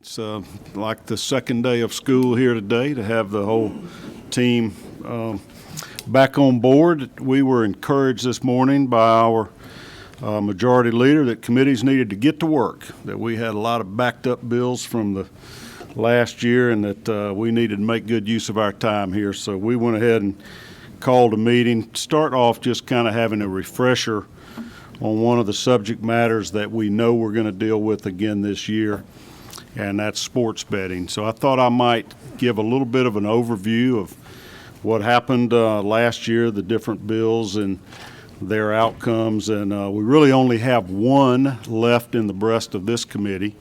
It's like the second day of school here today to have the whole team back on board. We were encouraged this morning by our majority leader that committees needed to get to work, that we had a lot of backed up bills from the last year and that we needed to make good use of our time here. So we went ahead and called a meeting. Start off just kind of having a refresher on one of the subject matters that we know we're going to deal with again this year, and that's sports betting. So I thought I might give a little bit of an overview of what happened last year, the different bills and their outcomes, and we really only have one left in the breast of this committee,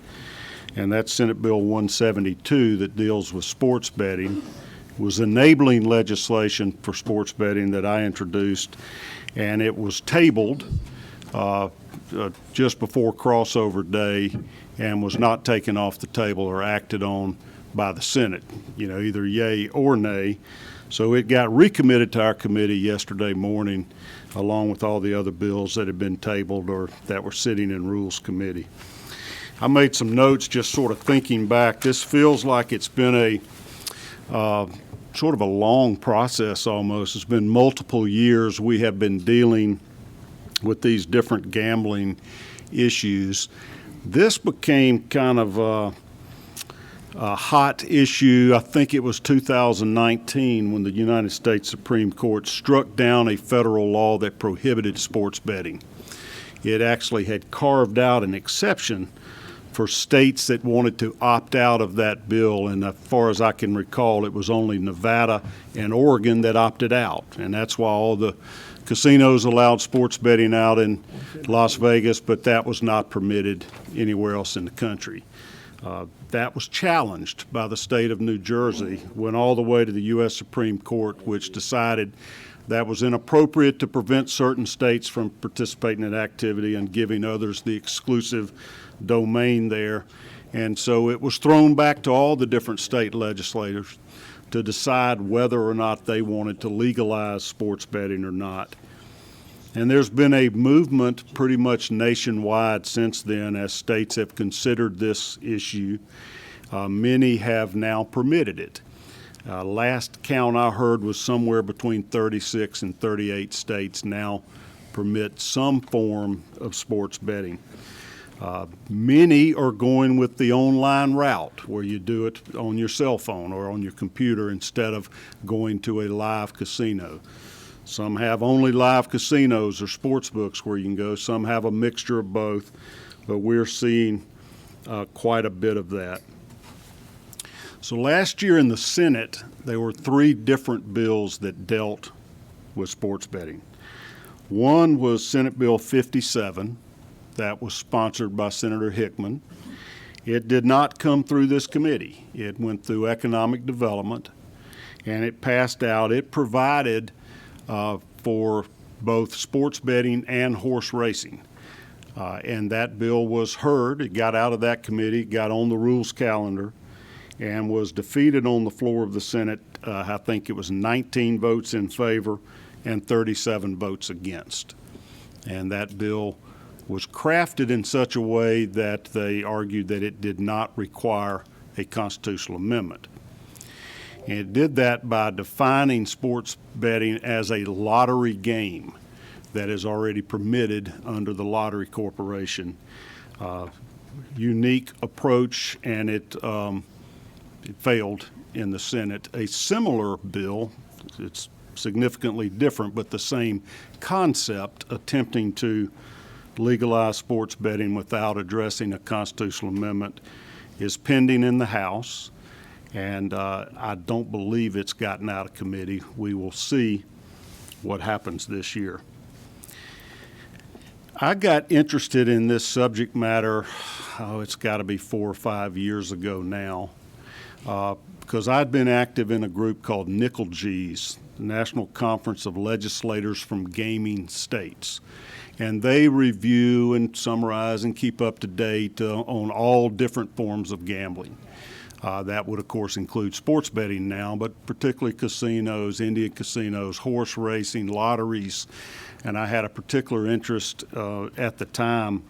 and that's Senate Bill 172 that deals with sports betting. It was enabling legislation for sports betting that I introduced, and it was tabled just before crossover day and was not taken off the table or acted on by the Senate, either yay or nay. So it got recommitted to our committee yesterday morning along with all the other bills that had been tabled or that were sitting in Rules Committee. I made some notes just sort of thinking back. This feels like it's been a sort of a long process almost. It's been multiple years we have been dealing with these different gambling issues. This became kind of a hot issue. I think it was 2019 when the United States Supreme Court struck down a federal law that prohibited sports betting. It actually had carved out an exception for states that wanted to opt out of that bill, and as far as I can recall, it was only Nevada and Oregon that opted out, and that's why all the casinos allowed sports betting out in Las Vegas, but that was not permitted anywhere else in the country. That was challenged by the state of New Jersey, went all the way to the U.S. Supreme Court, which decided that was inappropriate to prevent certain states from participating in activity and giving others the exclusive domain there. And so it was thrown back to all the different state legislators to decide whether or not they wanted to legalize sports betting or not. And there's been a movement pretty much nationwide since then as states have considered this issue. Many have now permitted it. Last count I heard was somewhere between 36 and 38 states now permit some form of sports betting. Many are going with the online route where you do it on your cell phone or on your computer instead of going to a live casino. Some have only live casinos or sports books where you can go. Some have a mixture of both, but we're seeing quite a bit of that. So last year in the Senate, there were three different bills that dealt with sports betting. One was Senate Bill 57. That was sponsored by Senator Hickman. It did not come through this committee. It went through Economic Development, and it passed out. It provided for both sports betting and horse racing. And that bill was heard. It got out of that committee, got on the rules calendar, and was defeated on the floor of the Senate. I think it was 19 votes in favor and 37 votes against. And that bill was crafted in such a way that they argued that it did not require a constitutional amendment. And it did that by defining sports betting as a lottery game that is already permitted under the Lottery Corporation. Unique approach, and it failed in the Senate. A similar bill, it's significantly different, but the same concept, attempting to legalize sports betting without addressing a constitutional amendment, is pending in the House, and I don't believe it's gotten out of committee. We will see what happens this year. I got interested in this subject matter, it's got to be 4 or 5 years ago now, because I'd been active in a group called NCLGS, the National Conference of Legislators from Gaming States. And they review and summarize and keep up to date on all different forms of gambling. That would, of course, include sports betting now, but particularly casinos, Indian casinos, horse racing, lotteries. And I had a particular interest at the time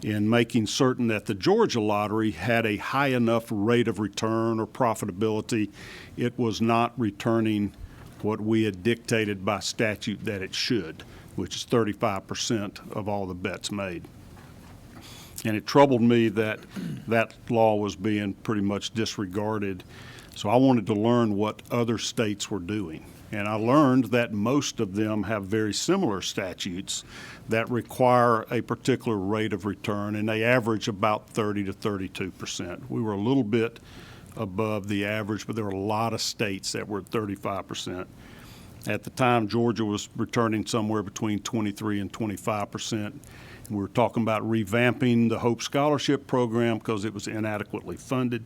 in making certain that the Georgia lottery had a high enough rate of return or profitability. It was not returning what we had dictated by statute that it should, which is 35% of all the bets made. And it troubled me that that law was being pretty much disregarded. So I wanted to learn what other states were doing. And I learned that most of them have very similar statutes that require a particular rate of return, and they average about 30 to 32%. We were a little bit above the average, but there were a lot of states that were at 35%. At the time, Georgia was returning somewhere between 23 and 25%. We were talking about revamping the Hope Scholarship Program because it was inadequately funded.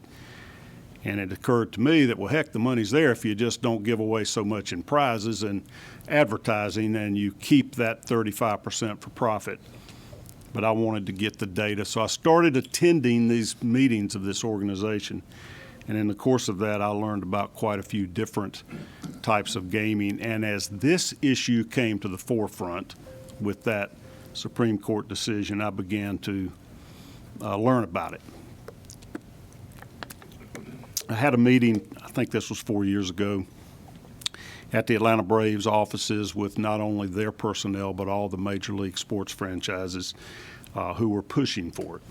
And it occurred to me that, well, heck, the money's there if you just don't give away so much in prizes and advertising and you keep that 35% for profit. But I wanted to get the data. So I started attending these meetings of this organization. And in the course of that, I learned about quite a few different types of gaming. And as this issue came to the forefront with that Supreme Court decision, I began to learn about it. I had a meeting, I think this was 4 years ago, at the Atlanta Braves offices with not only their personnel but all the major league sports franchises who were pushing for it.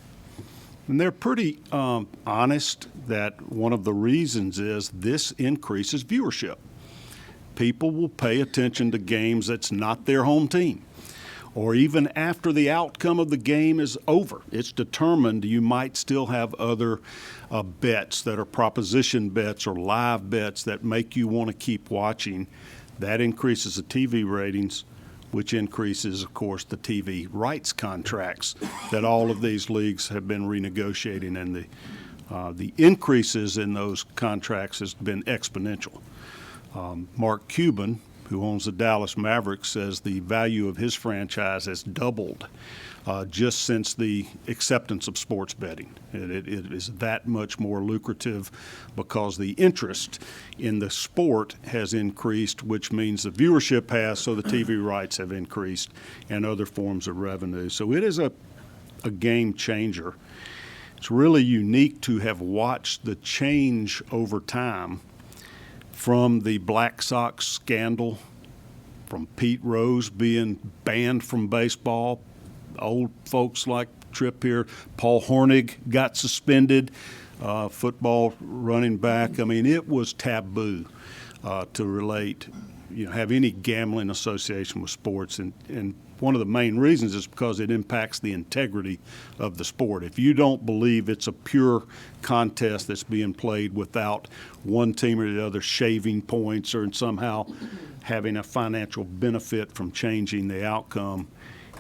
And they're pretty honest that one of the reasons is this increases viewership. People will pay attention to games that's not their home team. Or even after the outcome of the game is over, it's determined, you might still have other bets that are proposition bets or live bets that make you want to keep watching. That increases the TV ratings, which increases, of course, the TV rights contracts that all of these leagues have been renegotiating, and the increases in those contracts has been exponential. Mark Cuban, who owns the Dallas Mavericks, says the value of his franchise has doubled just since the acceptance of sports betting. It is that much more lucrative because the interest in the sport has increased, which means the viewership has, so the TV rights have increased and other forms of revenue. So it is a game changer. It's really unique to have watched the change over time from the Black Sox scandal, from Pete Rose being banned from baseball. Old folks like Tripp here, Paul Hornig got suspended, football running back. I mean, it was taboo to relate, have any gambling association with sports. And one of the main reasons is because it impacts the integrity of the sport. If you don't believe it's a pure contest that's being played without one team or the other shaving points or somehow having a financial benefit from changing the outcome,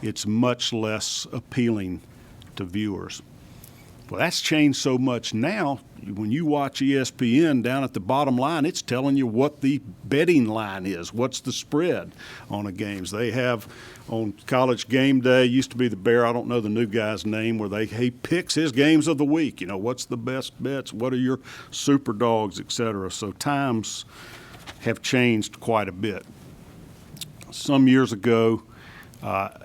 it's much less appealing to viewers. Well, that's changed so much now. When you watch ESPN, down at the bottom line, it's telling you what the betting line is, what's the spread on the games. They have on College Game Day, used to be the Bear, I don't know the new guy's name, where he picks his games of the week. What's the best bets, what are your super dogs, et cetera. So times have changed quite a bit. Some years ago,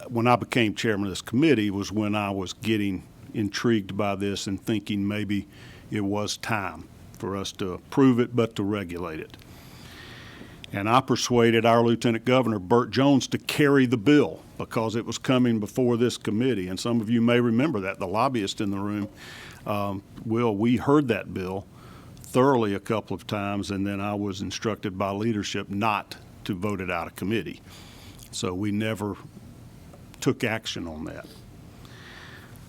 when I became chairman of this committee was when I was getting intrigued by this and thinking maybe it was time for us to approve it but to regulate it. And I persuaded our Lieutenant Governor, Burt Jones, to carry the bill because it was coming before this committee. And some of you may remember that, the lobbyist in the room. We heard that bill thoroughly a couple of times, and then I was instructed by leadership not to vote it out of committee. So we never took action on that.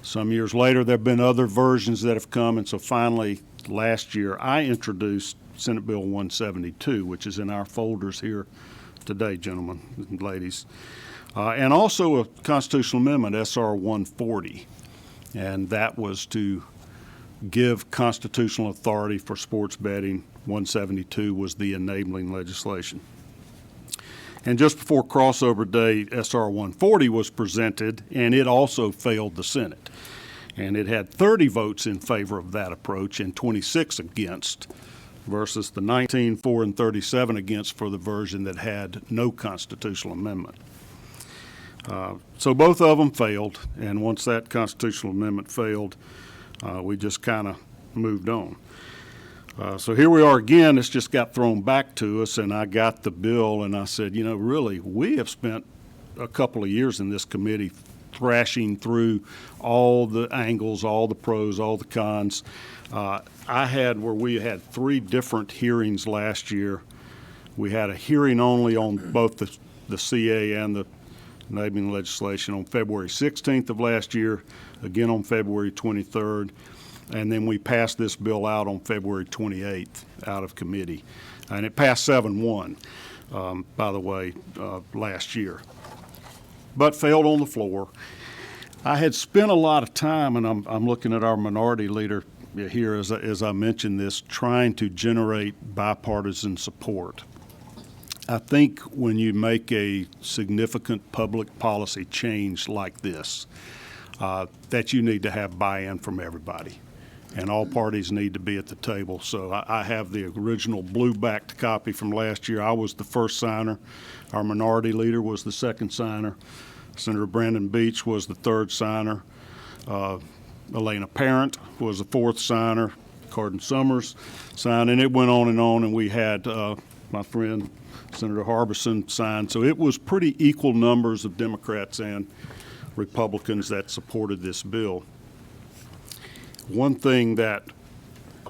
Some years later, there have been other versions that have come, and so finally, last year, I introduced Senate Bill 172, which is in our folders here today, gentlemen and ladies, and also a constitutional amendment, SR 140, and that was to give constitutional authority for sports betting. 172 was the enabling legislation. And just before crossover day, SR 140 was presented, and it also failed the Senate. And it had 30 votes in favor of that approach and 26 against, versus the 19 for and 37 against for the version that had no constitutional amendment. So both of them failed, and once that constitutional amendment failed, we just kind of moved on. So here we are again. It's just got thrown back to us, and I got the bill, and I said, you know, really, we have spent a couple of years in this committee thrashing through all the angles, all the pros, all the cons. We had 3 different hearings last year. We had a hearing only on both the CA and the enabling legislation on February 16th of last year, again on February 23rd. And then we passed this bill out on February 28th out of committee. And it passed 7-1, by the way, last year. But failed on the floor. I had spent a lot of time, and I'm looking at our minority leader here as I mentioned this, trying to generate bipartisan support. I think when you make a significant public policy change like this, that you need to have buy-in from everybody. And all parties need to be at the table. So I have the original blue-backed copy from last year. I was the first signer. Our minority leader was the second signer. Senator Brandon Beach was the third signer. Elena Parent was the fourth signer. Cardin Summers signed, and it went on, and we had my friend Senator Harbison signed. So it was pretty equal numbers of Democrats and Republicans that supported this bill. One thing that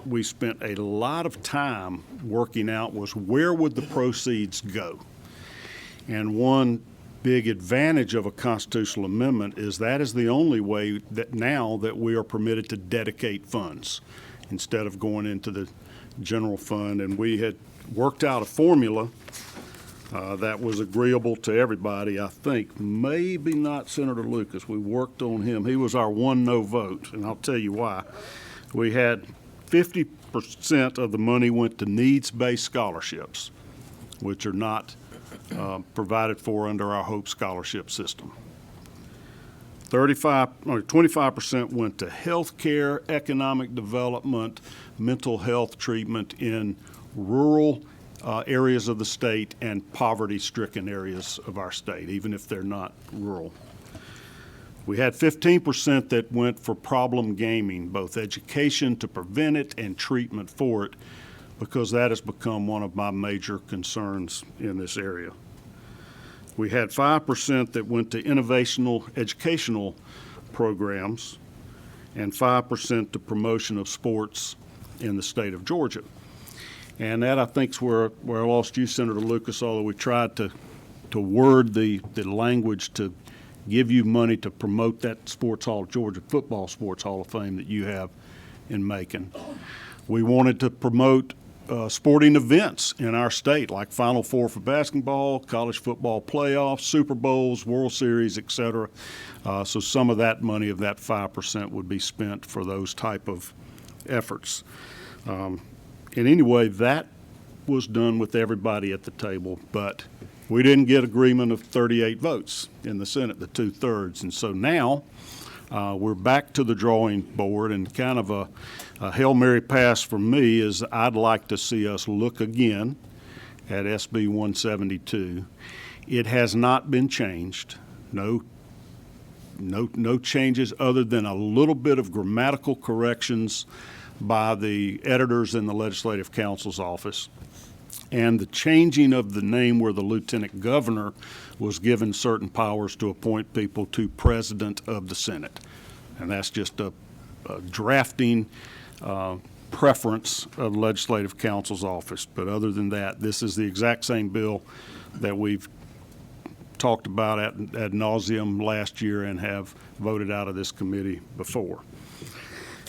we spent a lot of time working out was where would the proceeds go? And one big advantage of a constitutional amendment is that is the only way that now that we are permitted to dedicate funds instead of going into the general fund. And we had worked out a formula that was agreeable to everybody, I think. Maybe not Senator Lucas. We worked on him. He was our one no vote, and I'll tell you why. We had 50% of the money went to needs-based scholarships, which are not provided for under our Hope Scholarship system. 25% went to health care, economic development, mental health treatment in rural areas of the state and poverty-stricken areas of our state, even if they're not rural. We had 15% that went for problem gaming, both education to prevent it and treatment for it, because that has become one of my major concerns in this area. We had 5% that went to innovational educational programs and 5% to promotion of sports in the state of Georgia. And that, I think, is where I lost you, Senator Lucas, although we tried to word the language to give you money to promote that Georgia Football Sports Hall of Fame that you have in Macon. We wanted to promote sporting events in our state, like Final Four for basketball, college football playoffs, Super Bowls, World Series, et cetera. So some of that money of that 5% would be spent for those type of efforts. And anyway, that was done with everybody at the table, but we didn't get agreement of 38 votes in the Senate, the 2/3. And so now we're back to the drawing board, and kind of a Hail Mary pass for me is I'd like to see us look again at SB 172. It has not been changed. No changes other than a little bit of grammatical corrections by the editors in the Legislative Counsel's office, and the changing of the name where the Lieutenant Governor was given certain powers to appoint people to President of the Senate. And that's just a drafting preference of the Legislative Counsel's office. But other than that, this is the exact same bill that we've talked about ad nauseum last year and have voted out of this committee before.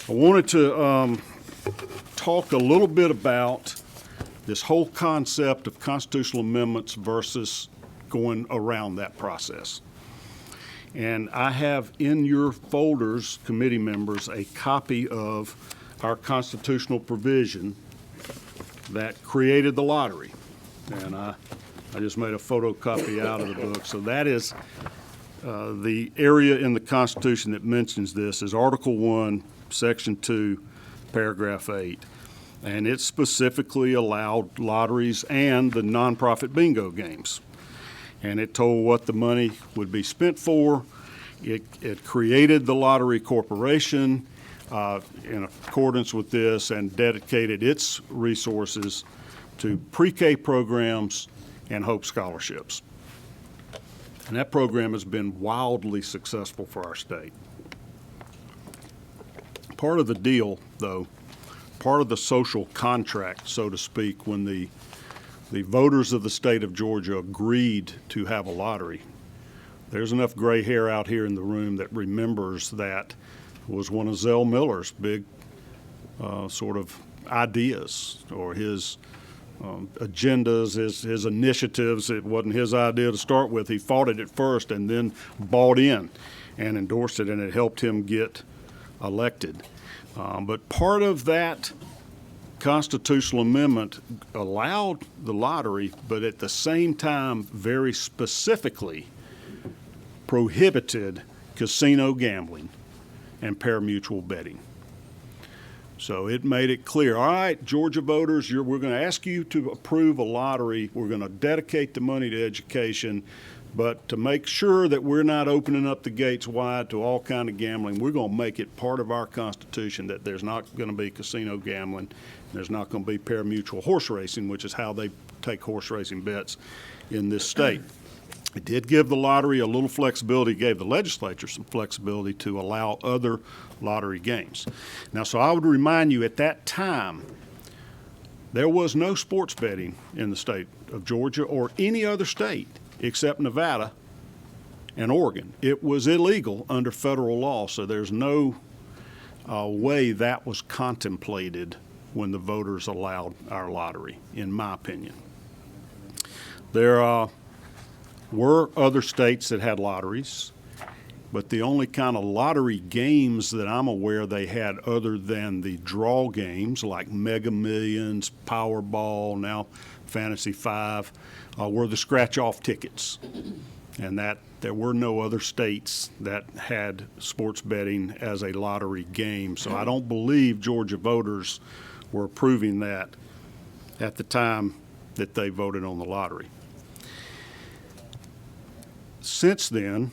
I wanted to talk a little bit about this whole concept of constitutional amendments versus going around that process. And I have in your folders, committee members, a copy of our constitutional provision that created the lottery. And I just made a photocopy out of the book. So that is the area in the Constitution that mentions this is Article 1, Section 2, Paragraph 8. And it specifically allowed lotteries and the nonprofit bingo games. and it told what the money would be spent for. It created the Lottery Corporation in accordance with this and dedicated its resources to pre-K programs and Hope Scholarships. And that program has been wildly successful for our state. Part of the deal, though, part of the social contract, so to speak, when the voters of the state of Georgia agreed to have a lottery, there's enough gray hair out here in the room that remembers that was one of Zell Miller's big sort of ideas, or his agendas, his initiatives. It wasn't his idea to start with. He fought it at first and then bought in and endorsed it, and it helped him get elected. But part of that constitutional amendment allowed the lottery, but at the same time very specifically prohibited casino gambling and pari-mutuel betting. So it made it clear, all right, Georgia voters, we're going to ask you to approve a lottery. We're going to dedicate the money to education, but to make sure that we're not opening up the gates wide to all kind of gambling, we're going to make it part of our Constitution that there's not going to be casino gambling, and there's not going to be pari-mutuel horse racing, which is how they take horse racing bets in this state. It did give the lottery a little flexibility, gave the legislature some flexibility to allow other lottery games. Now, so I would remind you, at that time, there was no sports betting in the state of Georgia or any other state except Nevada and Oregon. It was illegal under federal law, so there's no way that was contemplated when the voters allowed our lottery, in my opinion. There were other states that had lotteries, but the only kind of lottery games that I'm aware they had other than the draw games like Mega Millions, Powerball, now Fantasy 5, were the scratch-off tickets. And that there were no other states that had sports betting as a lottery game. So I don't believe Georgia voters were approving that at the time that they voted on the lottery. Since then,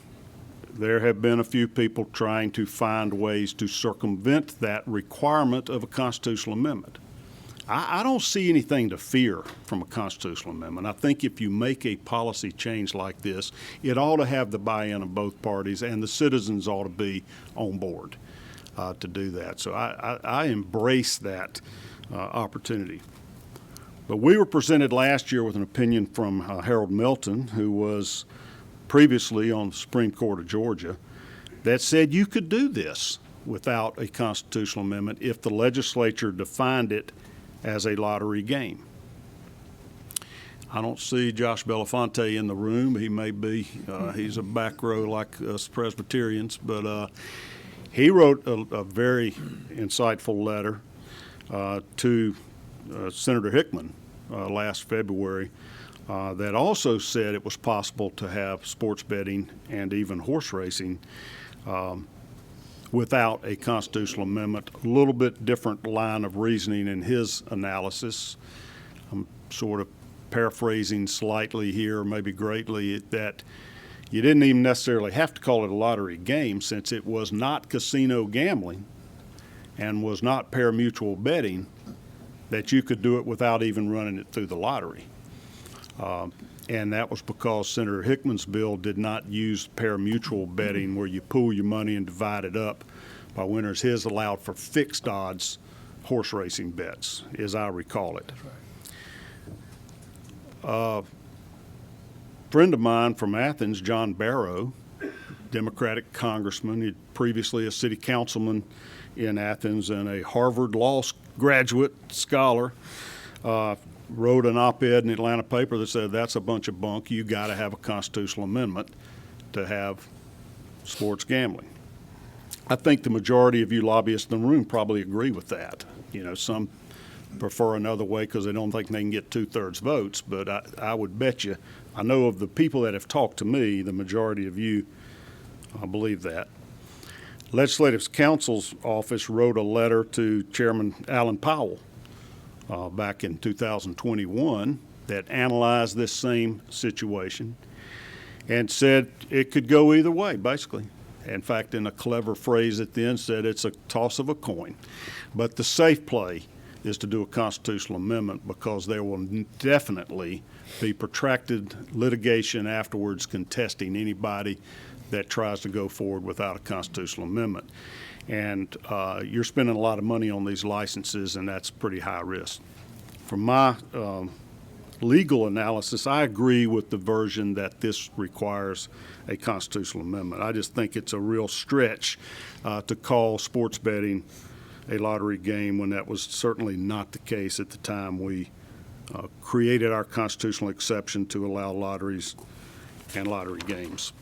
there have been a few people trying to find ways to circumvent that requirement of a constitutional amendment. I don't see anything to fear from a constitutional amendment. I think if you make a policy change like this, it ought to have the buy-in of both parties, and the citizens ought to be on board to do that. So I embrace that opportunity. But we were presented last year with an opinion from Harold Melton, who was previously on the Supreme Court of Georgia, that said you could do this without a constitutional amendment if the legislature defined it as a lottery game. I don't see Josh Belafonte in the room. He may be. He's a back row like us Presbyterians, but he wrote a very insightful letter to Senator Hickman last February that also said it was possible to have sports betting and even horse racing without a constitutional amendment. A little bit different line of reasoning in his analysis. I'm sort of paraphrasing slightly here, maybe greatly, that you didn't even necessarily have to call it a lottery game, since it was not casino gambling and was not pari-mutuel betting, that you could do it without even running it through the lottery. And that was because Senator Hickman's bill did not use pari-mutuel betting, where you pool your money and divide it up by winners. His allowed for fixed odds horse racing bets, as I recall it. That's right. A friend of mine from Athens, John Barrow, Democratic congressman, he'd previously a city councilman in Athens and a Harvard Law graduate scholar, wrote an op-ed in the Atlanta paper that said that's a bunch of bunk. You got to have a constitutional amendment to have sports gambling. I think the majority of you lobbyists in the room probably agree with that. You know, some prefer another way because they don't think they can get 2/3 votes, but I would bet you, I know of the people that have talked to me, the majority of you believe that. Legislative Counsel's office wrote a letter to Chairman Alan Powell back in 2021 that analyzed this same situation and said it could go either way, basically. In fact, in a clever phrase at the end, said it's a toss of a coin. But the safe play is to do a constitutional amendment, because there will definitely be protracted litigation afterwards contesting anybody that tries to go forward without a constitutional amendment. And you're spending a lot of money on these licenses, and that's pretty high risk. From my legal analysis, I agree with the version that this requires a constitutional amendment. I just think it's a real stretch to call sports betting a lottery game when that was certainly not the case at the time we created our constitutional exception to allow lotteries and lottery games.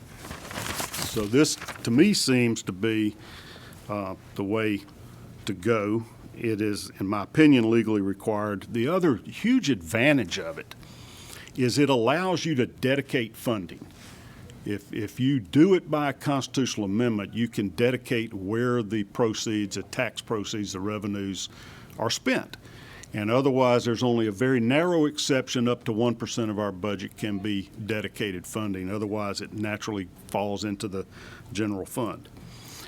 So this, to me, seems to be the way to go. It is, in my opinion, legally required. The other huge advantage of it is it allows you to dedicate funding. If you do it by a constitutional amendment, you can dedicate where the proceeds, the tax proceeds, the revenues are spent. And otherwise, there's only a very narrow exception. Up to 1% of our budget can be dedicated funding. Otherwise, it naturally falls into the general fund.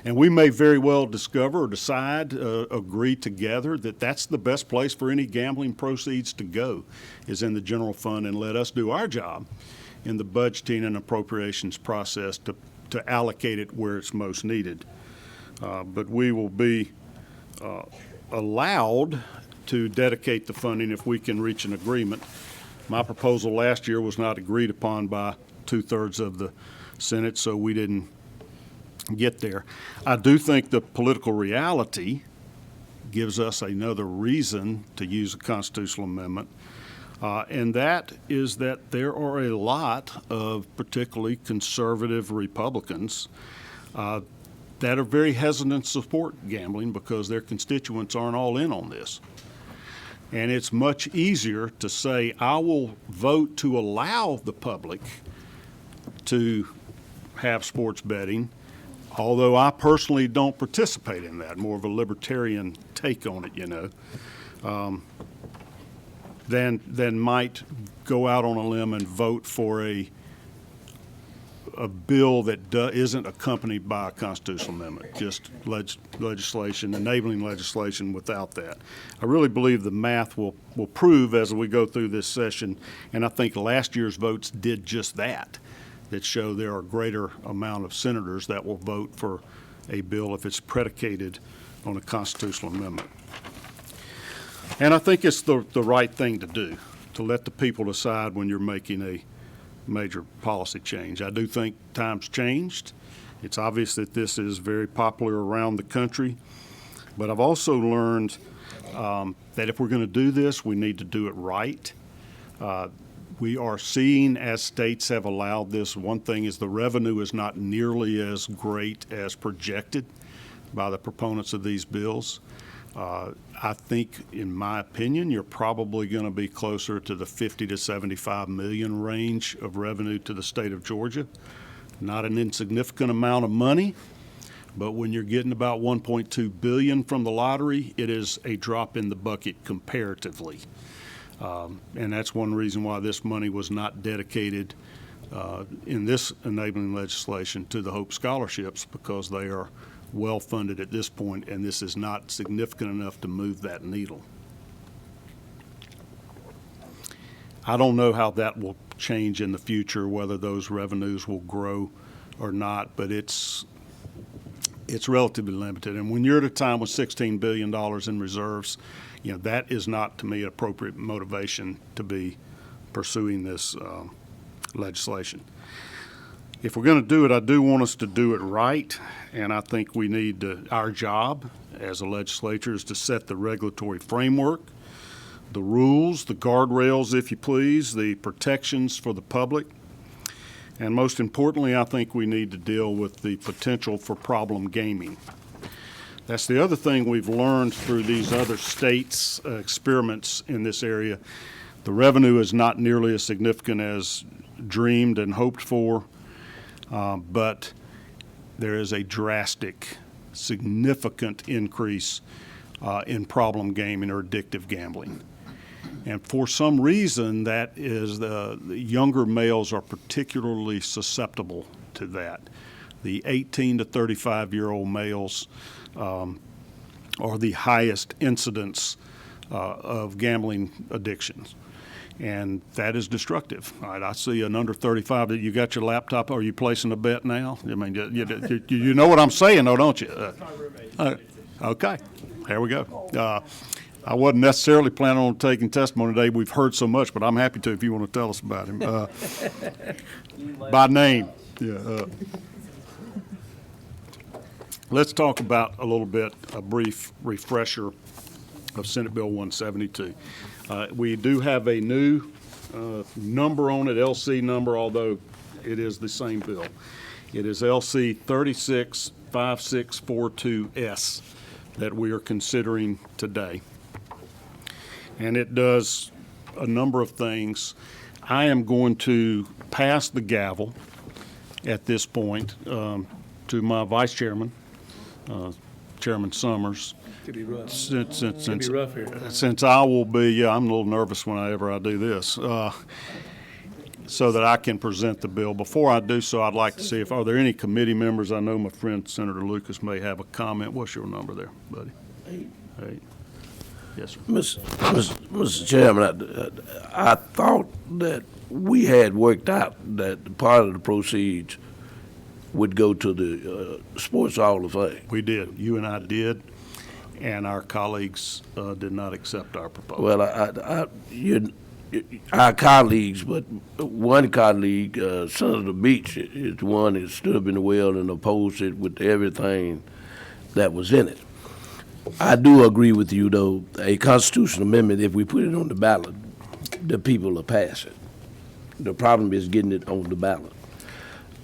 And we may very well discover or decide, agree together that that's the best place for any gambling proceeds to go, is in the general fund, and let us do our job in the budgeting and appropriations process to allocate it where it's most needed. But we will be allowed to dedicate the funding if we can reach an agreement. My proposal last year was not agreed upon by 2/3 of the Senate, so we didn't get there. I do think the political reality gives us another reason to use a constitutional amendment, and that is that there are a lot of particularly conservative Republicans that are very hesitant to support gambling because their constituents aren't all in on this. And it's much easier to say, I will vote to allow the public to have sports betting, although I personally don't participate in that, more of a libertarian take on it, than might go out on a limb and vote for a bill that isn't accompanied by a constitutional amendment, just legislation, enabling legislation without that. I really believe the math will prove as we go through this session, and I think last year's votes did just that show there are a greater amount of senators that will vote for a bill if it's predicated on a constitutional amendment. And I think it's the right thing to do, to let the people decide when you're making a major policy change. I do think times changed. It's obvious that this is very popular around the country, but I've also learned that if we're going to do this, we need to do it right. We are seeing, as states have allowed this, one thing is the revenue is not nearly as great as projected by the proponents of these bills. I think, in my opinion, you're probably going to be closer to the 50 to 75 million range of revenue to the state of Georgia. Not an insignificant amount of money, but when you're getting about $1.2 billion from the lottery, it is a drop in the bucket comparatively. And that's one reason why this money was not dedicated in this enabling legislation to the Hope Scholarships, because they are well funded at this point, and this is not significant enough to move that needle. I don't know how that will change in the future, whether those revenues will grow or not, but it's relatively limited. And when you're at a time with $16 billion in reserves, that is not, to me, appropriate motivation to be pursuing this legislation. If we're going to do it, I do want us to do it right, and I think we need our job as a legislature is to set the regulatory framework, the rules, the guardrails, if you please, the protections for the public, and most importantly, I think we need to deal with the potential for problem gaming. That's the other thing we've learned through these other states' experiments in this area. The revenue is not nearly as significant as dreamed and hoped for, but there is a drastic, significant increase in problem gaming or addictive gambling. And for some reason, that is the younger males are particularly susceptible to that. The 18 to 35-year-old males are the highest incidence of gambling addictions. And that is destructive. All right, I see an under 35 that you got your laptop. Are you placing a bet now? I mean, you know what I'm saying, though, don't you? Okay, there we go. I wasn't necessarily planning on taking testimony today. We've heard so much, but I'm happy to if you want to tell us about him. By name. Yeah. Let's talk about a little bit, a brief refresher of Senate Bill 172. We do have a new number on it, LC number, although it is the same bill. It is LC 365642S that we are considering today. And it does a number of things. I am going to pass the gavel at this point to my vice chairman, Chairman Summers. Could be rough. Since Could be rough here. since I will be, I'm a little nervous whenever I do this, so that I can present the bill. Before I do so, I'd like to see if, are there any committee members? I know my friend Senator Lucas may have a comment. What's your number there, buddy? 8. Yes, sir. Mr. Chairman, I thought that we had worked out that part of the proceeds would go to the Sports Hall of Fame. We did. You and I did, and our colleagues did not accept our proposal. Well, our colleagues, but one colleague, Senator Beach, is the one that stood up in the well and opposed it with everything that was in it. I do agree with you, though, a constitutional amendment, if we put it on the ballot, the people will pass it. The problem is getting it on the ballot.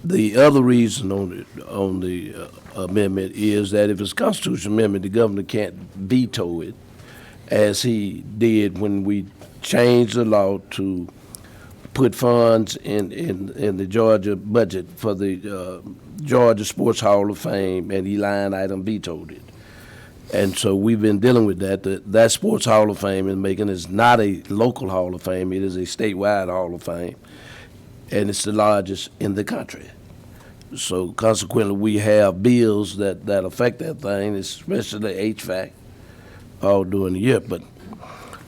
The other reason on the amendment is that if it's a constitutional amendment, the governor can't veto it, as he did when we changed the law to put funds in the Georgia budget for the Georgia Sports Hall of Fame, and he line item vetoed it. And so we've been dealing with that. That Sports Hall of Fame in Macon is not a local Hall of Fame. It is a statewide Hall of Fame, and it's the largest in the country. So consequently, we have bills that affect that thing, especially HVAC, all during the year. But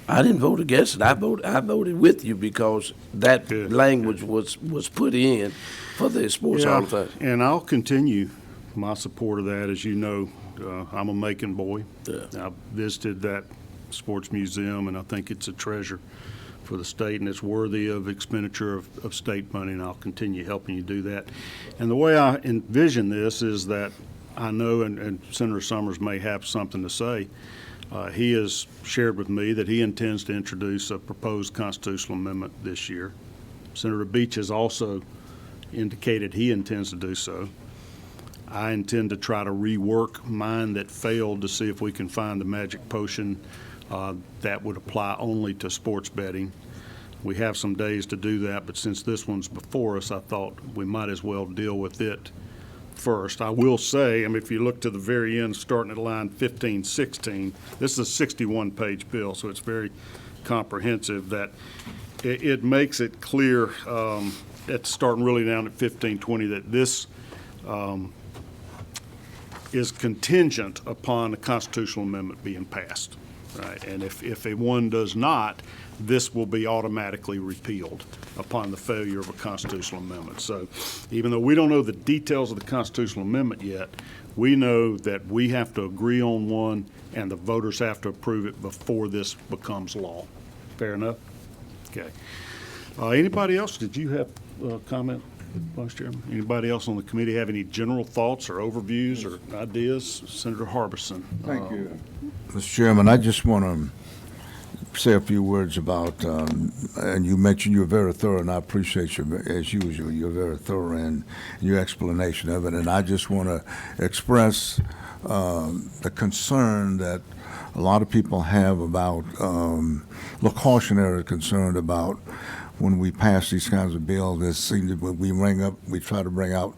I didn't vote against it. I voted with you because that Good. language was put in for the Sports Hall of Fame. And I'll continue my support of that. As you know, I'm a Macon boy. Yeah. I visited that sports museum, and I think it's a treasure for the state, and it's worthy of expenditure of state money, and I'll continue helping you do that. And the way I envision this is that I know, and Senator Summers may have something to say, he has shared with me that he intends to introduce a proposed constitutional amendment this year. Senator Beach has also indicated he intends to do so. I intend to try to rework mine that failed to see if we can find the magic potion that would apply only to sports betting. We have some days to do that, but since this one's before us, I thought we might as well deal with it first. I will say, I mean, if you look to the very end, starting at line 15, 16, this is a 61-page bill, so it's very comprehensive, that it makes it clear, it's starting really down at 15, 20, that this is contingent upon a constitutional amendment being passed, right? And if one does not, this will be automatically repealed upon the failure of a constitutional amendment. So even though we don't know the details of the constitutional amendment yet, we know that we have to agree on one and the voters have to approve it before this becomes law. Fair enough? Okay. Anybody else? Did you have a comment, Vice Chairman? Anybody else on the committee have any general thoughts or overviews or ideas? Senator Harbison. Thank you, Mr. Chairman. I just want to say a few words about, and you mentioned you're very thorough, and I appreciate you, as usual, you're very thorough in your explanation of it. And I just want to express the concern that a lot of people have about, the cautionary concern about when we pass these kinds of bills. There seems to we try to bring out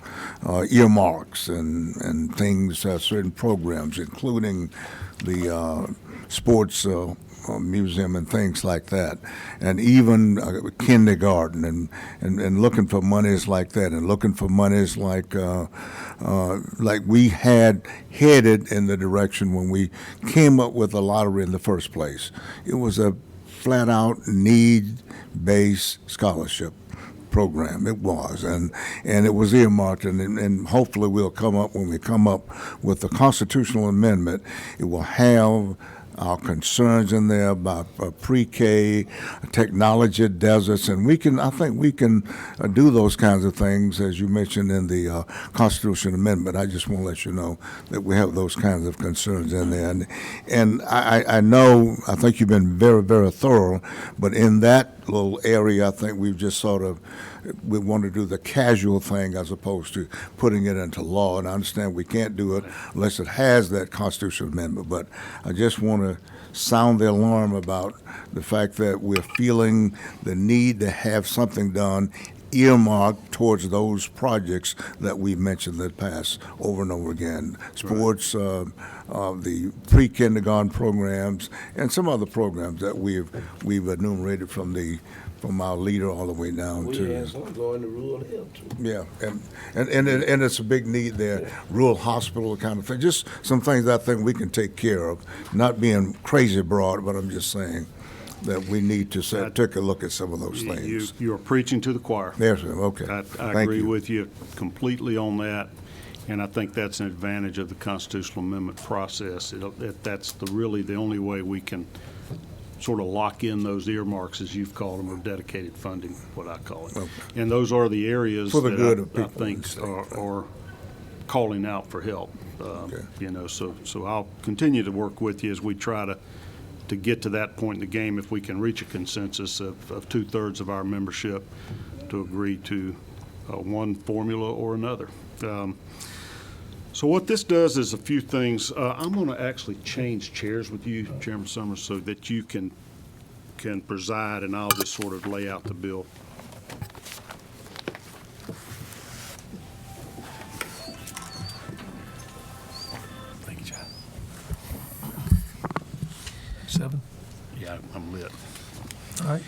earmarks and things, certain programs, including the sports museum and things like that, and even kindergarten, and looking for monies like that, and looking for monies like we had headed in the direction when we came up with the lottery in the first place. It was a flat-out need-based scholarship program. It was, and it was earmarked, and hopefully we'll come up, when we come up with the constitutional amendment, it will have our concerns in there about pre-K, technology deserts, and I think we can do those kinds of things, as you mentioned in the constitutional amendment. I just want to let you know that we have those kinds of concerns in there, and I know, I think you've been very, very thorough, but in that little area, I think we've just sort of, we want to do the casual thing as opposed to putting it into law. And I understand we can't do it unless it has that constitutional amendment. But I just want to sound the alarm about the fact that we're feeling the need to have something done earmarked towards those projects that we mentioned in the past over and over again. Sports, the pre-kindergarten programs, and some other programs that we've enumerated from our leader all the way down We to. had some going to rural health too. Yeah, and it's a big need there, rural hospital kind of thing, just some things I think we can take care of, not being crazy broad, but I'm just saying that we need to take a look at some of those things. You're preaching to the choir. Yes, sir, okay. I Thank agree you. with you completely on that, and I think that's an advantage of the constitutional amendment process. That's really the only way we can sort of lock in those earmarks, as you've called them, or dedicated funding, what I call it. Okay. And those are the areas For the that good of I people in the think state. are calling out for help. Okay. So I'll continue to work with you as we try to get to that point in the game, if we can reach a consensus of 2/3 of our membership to agree to one formula or another. So what this does is a few things. I'm going to actually change chairs with you, Chairman Summers, so that you can preside, and I'll just sort of lay out the bill. Thank you, John. 7. Yeah, I'm lit. All right.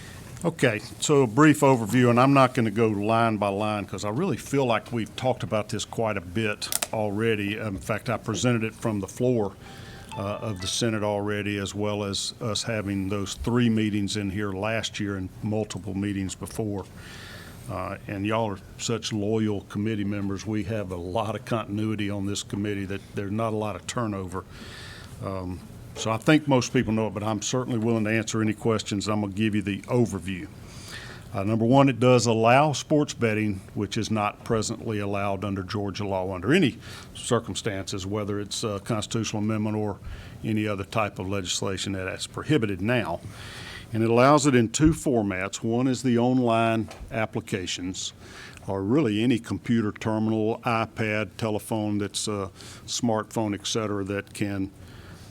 Okay, so a brief overview, and I'm not going to go line by line because I really feel like we've talked about this quite a bit already. In fact, I presented it from the floor of the Senate already, as well as us having those 3 meetings in here last year and multiple meetings before. And y'all are such loyal committee members. We have a lot of continuity on this committee, that there's not a lot of turnover. So I think most people know it, but I'm certainly willing to answer any questions. I'm going to give you the overview. Number one, it does allow sports betting, which is not presently allowed under Georgia law under any circumstances, whether it's a constitutional amendment or any other type of legislation that's prohibited now. And it allows it in 2 formats. One is the online applications, or really any computer terminal, iPad, telephone that's a smartphone, et cetera, that can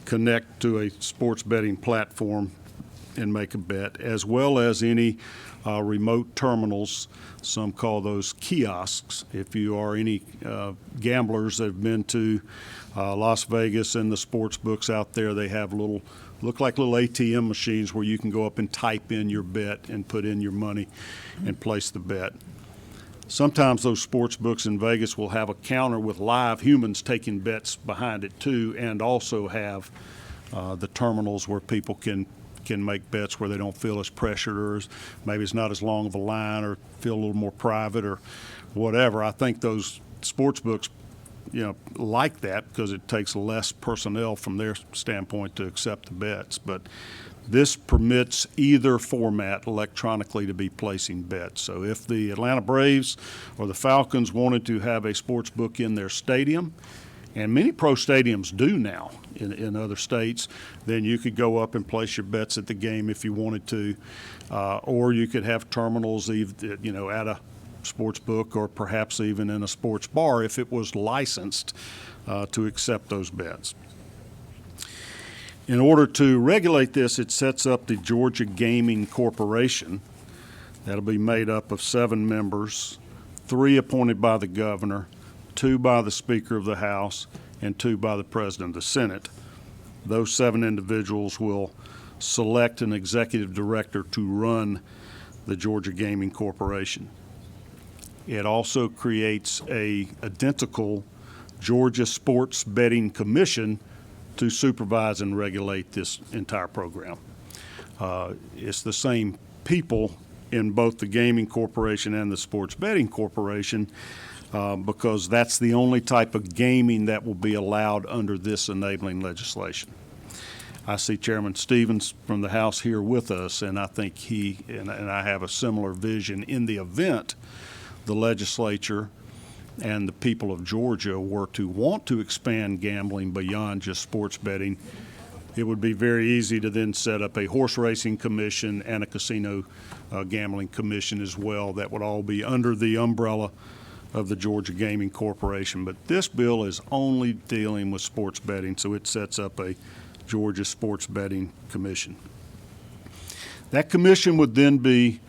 connect to a sports betting platform and make a bet, as well as any remote terminals. Some call those kiosks. If you are any gamblers that have been to Las Vegas and the sports books out there, they have look like little ATM machines where you can go up and type in your bet and put in your money and place the bet. Sometimes those sports books in Vegas will have a counter with live humans taking bets behind it too, and also have the terminals where people can make bets where they don't feel as pressured, or maybe it's not as long of a line, or feel a little more private or whatever. I think those sports books, like that, because it takes less personnel from their standpoint to accept the bets. But this permits either format electronically to be placing bets. So if the Atlanta Braves or the Falcons wanted to have a sports book in their stadium, and many pro stadiums do now in other states, then you could go up and place your bets at the game if you wanted to, or you could have terminals, at a sports book, or perhaps even in a sports bar if it was licensed to accept those bets. In order to regulate this, it sets up the Georgia Gaming Corporation. That'll be made up of 7 members, 3 appointed by the governor, 2 by the Speaker of the House, and 2 by the President of the Senate. Those 7 individuals will select an executive director to run the Georgia Gaming Corporation. It also creates a identical Georgia Sports Betting Commission to supervise and regulate this entire program. It's the same people in both the Gaming Corporation and the Sports Betting Corporation because that's the only type of gaming that will be allowed under this enabling legislation. I see Chairman Stevens from the House here with us, and I think he and I have a similar vision in the event the legislature and the people of Georgia were to want to expand gambling beyond just sports betting. It would be very easy to then set up a horse racing commission and a casino gambling commission as well that would all be under the umbrella of the Georgia Gaming Corporation. But this bill is only dealing with sports betting, so it sets up a Georgia Sports Betting Commission. That commission would then be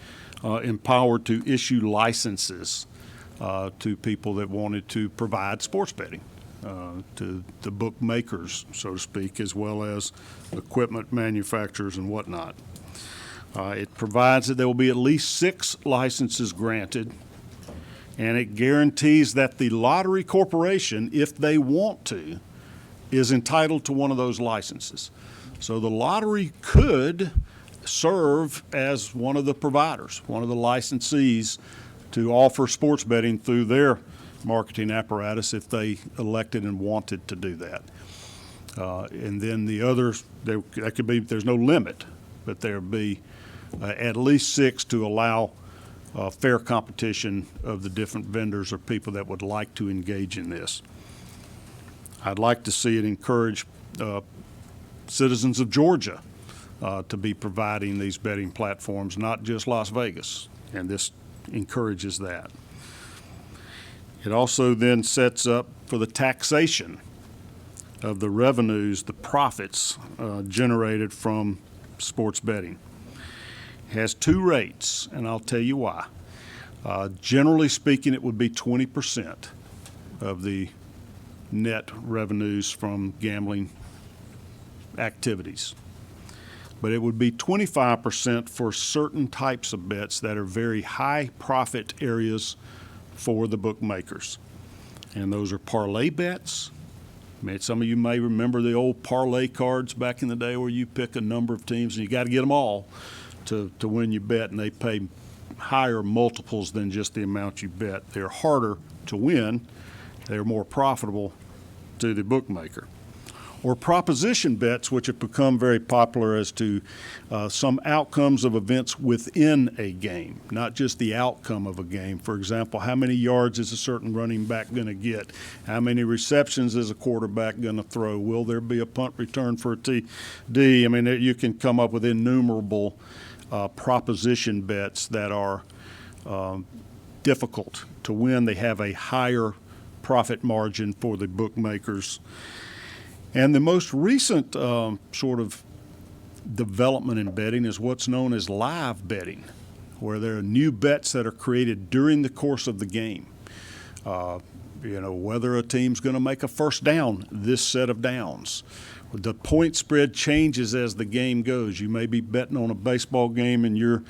empowered to issue licenses to people that wanted to provide sports betting, to the bookmakers, so to speak, as well as equipment manufacturers and whatnot. It provides that there will be at least 6 licenses granted, and it guarantees that the lottery corporation, if they want to, is entitled to one of those licenses. So the lottery could serve as one of the providers, one of the licensees to offer sports betting through their marketing apparatus if they elected and wanted to do that. And then the others, that could be, there's no limit, but there'd be at least 6 to allow fair competition of the different vendors or people that would like to engage in this. I'd like to see it encourage citizens of Georgia to be providing these betting platforms, not just Las Vegas, and this encourages that. It also then sets up for the taxation of the revenues, the profits generated from sports betting. It has 2 rates, and I'll tell you why. Generally speaking, it would be 20% of the net revenues from gambling activities. But it would be 25% for certain types of bets that are very high profit areas for the bookmakers. And those are parlay bets. I mean, some of you may remember the old parlay cards back in the day where you pick a number of teams and you got to get them all to win your bet, and they pay higher multiples than just the amount you bet. They're harder to win. They're more profitable to the bookmaker. Or proposition bets, which have become very popular as to some outcomes of events within a game, not just the outcome of a game. For example, how many yards is a certain running back going to get? How many receptions is a quarterback going to throw? Will there be a punt return for a TD? I mean, you can come up with innumerable proposition bets that are difficult to win. They have a higher profit margin for the bookmakers. And the most recent sort of development in betting is what's known as live betting, where there are new bets that are created during the course of the game. Whether a team's going to make a first down, this set of downs. The point spread changes as the game goes. You may be betting on a baseball game and you're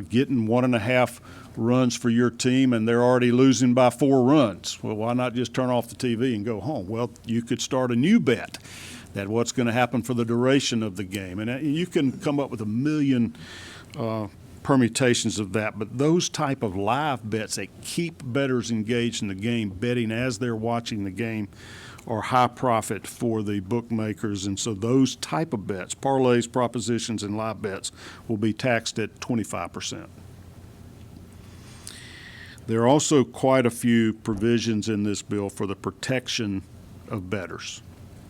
getting 1.5 runs for your team and they're already losing by 4 runs. Well, why not just turn off the TV and go home? Well, you could start a new bet that what's going to happen for the duration of the game. And you can come up with a million permutations of that, but those type of live bets that keep bettors engaged in the game, betting as they're watching the game, are high profit for the bookmakers. And so those type of bets, parlays, propositions, and live bets, will be taxed at 25%. There are also quite a few provisions in this bill for the protection of bettors.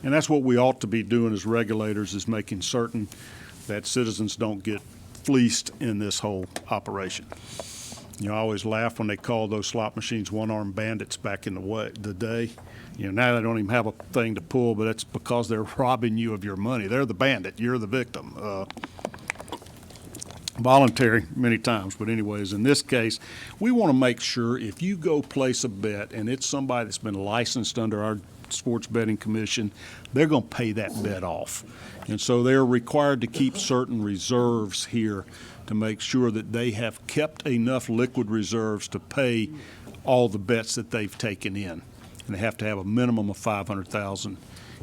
And that's what we ought to be doing as regulators, is making certain that citizens don't get fleeced in this whole operation. I always laugh when they call those slot machines one-armed bandits back in the day. Now they don't even have a thing to pull, but it's because they're robbing you of your money. They're the bandit. You're the victim. Voluntary many times, but anyways, in this case, we want to make sure if you go place a bet and it's somebody that's been licensed under our Sports Betting Commission, they're going to pay that bet off. And so they're required to keep certain reserves here to make sure that they have kept enough liquid reserves to pay all the bets that they've taken in. And they have to have a minimum of $500,000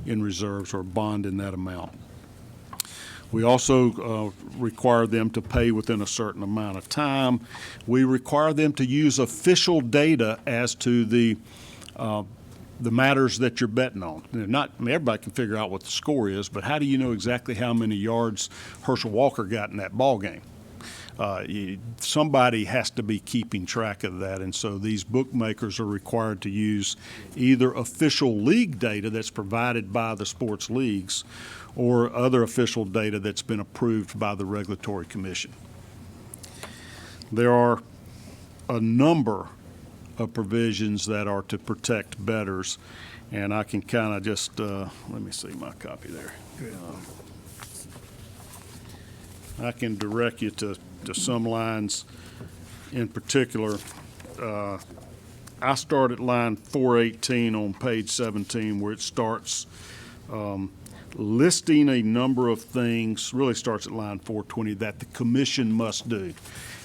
in reserves or a bond in that amount. We also require them to pay within a certain amount of time. We require them to use official data as to the matters that you're betting on. Everybody can figure out what the score is, but how do you know exactly how many yards Herschel Walker got in that ball game? Somebody has to be keeping track of that, and so these bookmakers are required to use either official league data that's provided by the sports leagues or other official data that's been approved by the Regulatory Commission. There are a number of provisions that are to protect bettors, and I can kind of just, let me see my copy there. I can direct you to some lines in particular. I start at line 418 on page 17 where it starts listing a number of things, really starts at line 420, that the commission must do.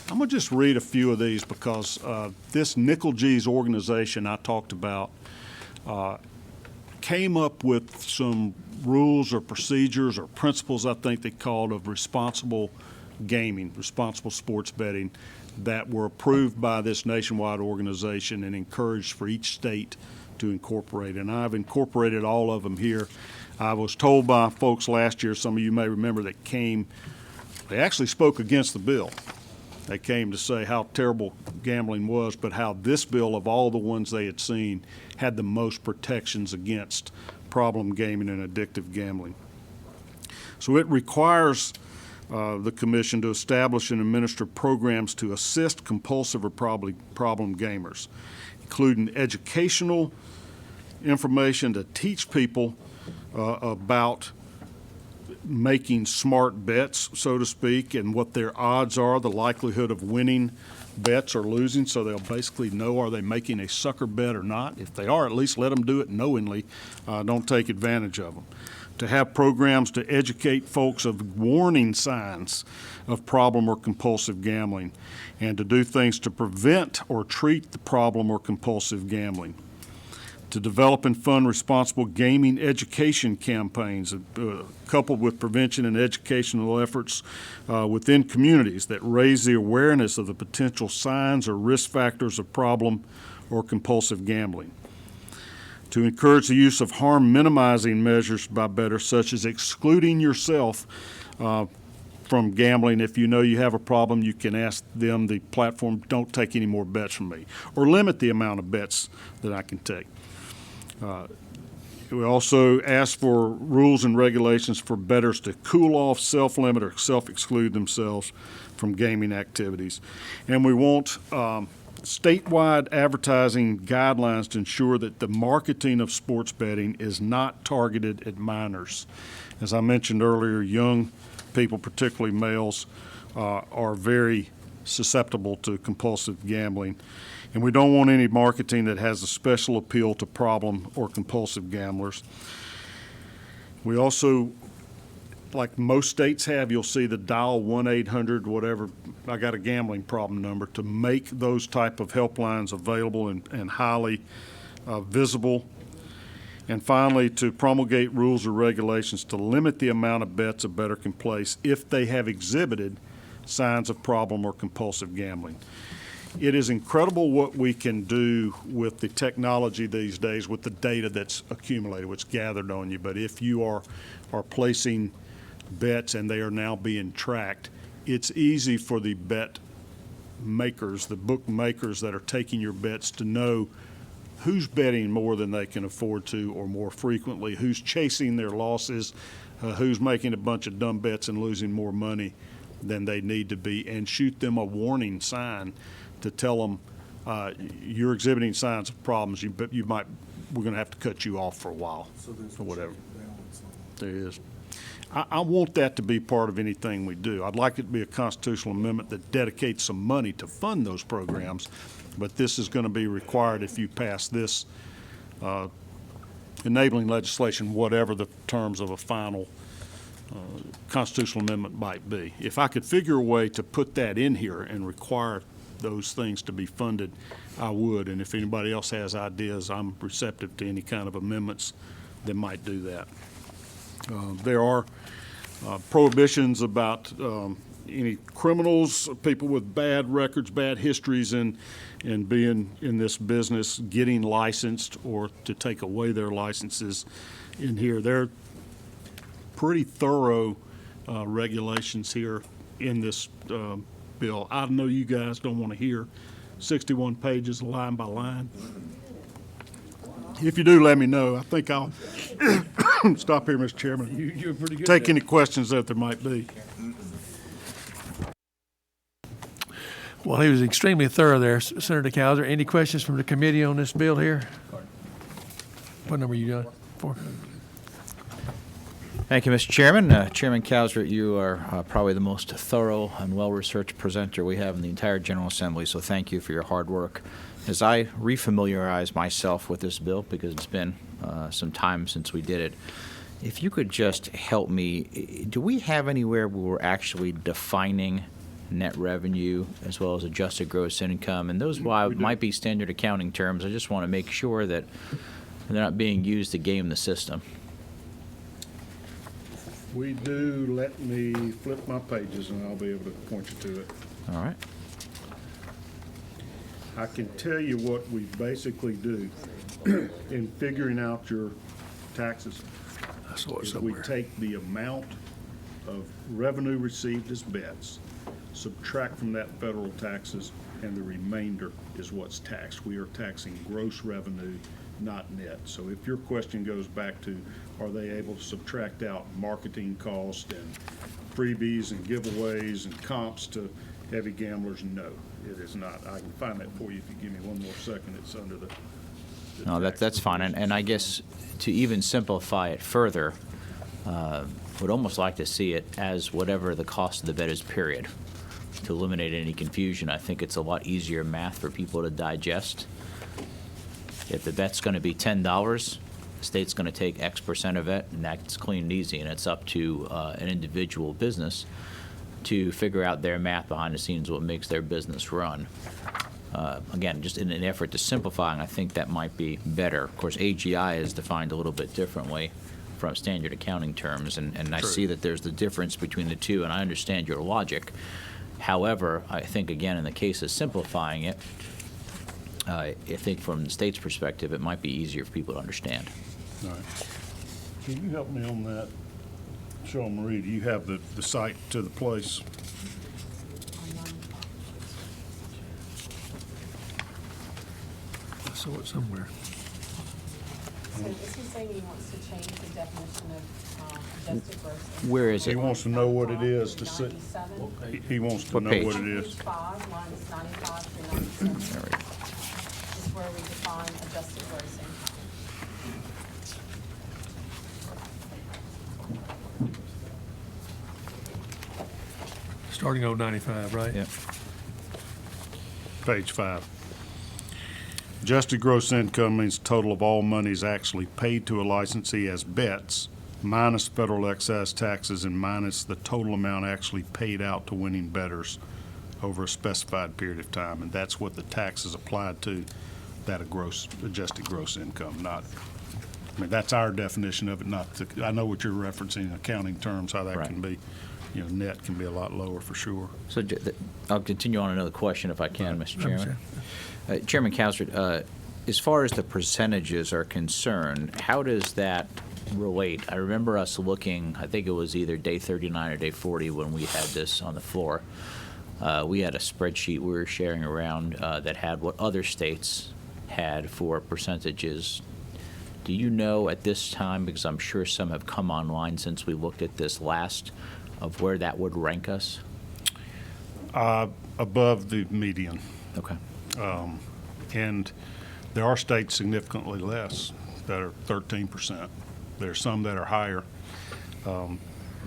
I'm going to just read a few of these because this Nickel G's organization I talked about came up with some rules or procedures or principles, I think they called, of responsible gaming, responsible sports betting, that were approved by this nationwide organization and encouraged for each state to incorporate. And I've incorporated all of them here. I was told by folks last year, some of you may remember, that came, they actually spoke against the bill. They came to say how terrible gambling was, but how this bill, of all the ones they had seen, had the most protections against problem gaming and addictive gambling. So it requires the commission to establish and administer programs to assist compulsive or problem gamers, including educational information to teach people about making smart bets, so to speak, and what their odds are, the likelihood of winning bets or losing, so they'll basically know, are they making a sucker bet or not? If they are, at least let them do it knowingly. Don't take advantage of them. To have programs to educate folks of warning signs of problem or compulsive gambling, and to do things to prevent or treat the problem or compulsive gambling. To develop and fund responsible gaming education campaigns, coupled with prevention and educational efforts within communities that raise the awareness of the potential signs or risk factors of problem or compulsive gambling. To encourage the use of harm minimizing measures by bettors, such as excluding yourself from gambling. If you know you have a problem, you can ask them, the platform, don't take any more bets from me, or limit the amount of bets that I can take. We also ask for rules and regulations for bettors to cool off, self-limit, or self-exclude themselves from gaming activities. And we want statewide advertising guidelines to ensure that the marketing of sports betting is not targeted at minors. As I mentioned earlier, young people, particularly males, are very susceptible to compulsive gambling. And we don't want any marketing that has a special appeal to problem or compulsive gamblers. We also, like most states have, you'll see the dial 1-800 whatever, I got a gambling problem number, to make those type of helplines available and highly visible. And finally, to promulgate rules or regulations to limit the amount of bets a bettor can place if they have exhibited signs of problem or compulsive gambling. It is incredible what we can do with the technology these days, with the data that's accumulated, what's gathered on you. But if you are placing bets and they are now being tracked, it's easy for the bet makers, the bookmakers that are taking your bets, to know who's betting more than they can afford to or more frequently, who's chasing their losses, who's making a bunch of dumb bets and losing more money than they need to be, and shoot them a warning sign to tell them you're exhibiting signs of problems. We're going to have to cut you off for a while, or whatever. There is. I want that to be part of anything we do. I'd like it to be a constitutional amendment that dedicates some money to fund those programs, but this is going to be required if you pass this enabling legislation, whatever the terms of a final constitutional amendment might be. If I could figure a way to put that in here and require those things to be funded, I would. And if anybody else has ideas, I'm receptive to any kind of amendments that might do that. There are prohibitions about any criminals, people with bad records, bad histories in being in this business, getting licensed or to take away their licenses in here. There are pretty thorough regulations here in this bill. I know you guys don't want to hear 61 pages line by line. If you do, let me know. I think I'll stop here, Mr. Chairman. You're pretty good. Take any questions that there might be. Well, he was extremely thorough there, Senator Cowser. Any questions from the committee on this bill here? What number are you on? 4? Thank you, Mr. Chairman. Chairman Cowser, you are probably the most thorough and well-researched presenter we have in the entire General Assembly, so thank you for your hard work. As I refamiliarize myself with this bill, because it's been some time since we did it, if you could just help me, do we have anywhere where we're actually defining net revenue as well as adjusted gross income? And those might be standard accounting terms. I just want to make sure that they're not being used to game the system. We do. Let me flip my pages and I'll be able to point you to it. All right. I can tell you what we basically do in figuring out your taxes. I saw it Is we somewhere. take the amount of revenue received as bets, subtract from that federal taxes, and the remainder is what's taxed. We are taxing gross revenue, not net. So if your question goes back to, are they able to subtract out marketing costs and freebies and giveaways and comps to heavy gamblers? No, it is not. I can find that for you if you give me one more second. It's under the No, tax that's fine. And I guess to even simplify it further, would almost like to see it as whatever the cost of the bet is, period. To eliminate any confusion, I think it's a lot easier math for people to digest. If the bet's going to be $10, the state's going to take X percent of it, and that's clean and easy, and it's up to an individual business to figure out their math behind the scenes, what makes their business run. Again, just in an effort to simplify, and I think that might be better. Of course, AGI is defined a little bit differently from standard accounting terms, and I see that there's the difference between the two, and I understand your logic. However, I think, again, in the case of simplifying it, I think from the state's perspective, it might be easier for people to understand. All right. Can you help me on that? Cheryl Marie, do you have the site to the place? I saw it somewhere. So is he saying he wants to change the definition of adjusted gross income? Where is He it? wants to know what it is to see. 97? He wants to What know page? what it On is. page 5, lines 95 through 97 There we go. is where we define adjusted gross income. Starting on 95, right? Yep. Page 5. Adjusted gross income means total of all monies actually paid to a licensee as bets, minus federal excise taxes and minus the total amount actually paid out to winning bettors over a specified period of time. And that's what the tax is applied to, that adjusted gross income, not, I mean, that's our definition of it, not the, I know what you're referencing in accounting terms, how that Right. can be, net can be a lot lower for sure. So I'll continue on another question if I can, Mr. Chairman. Chairman Cowser, as far as the percentages are concerned, how does that relate? I remember us looking, I think it was either day 39 or day 40 when we had this on the floor. We had a spreadsheet we were sharing around that had what other states had for percentages. Do you know at this time, because I'm sure some have come online since we looked at this last, of where that would rank us? Above the median. Okay. And there are states significantly less that are 13%. There are some that are higher.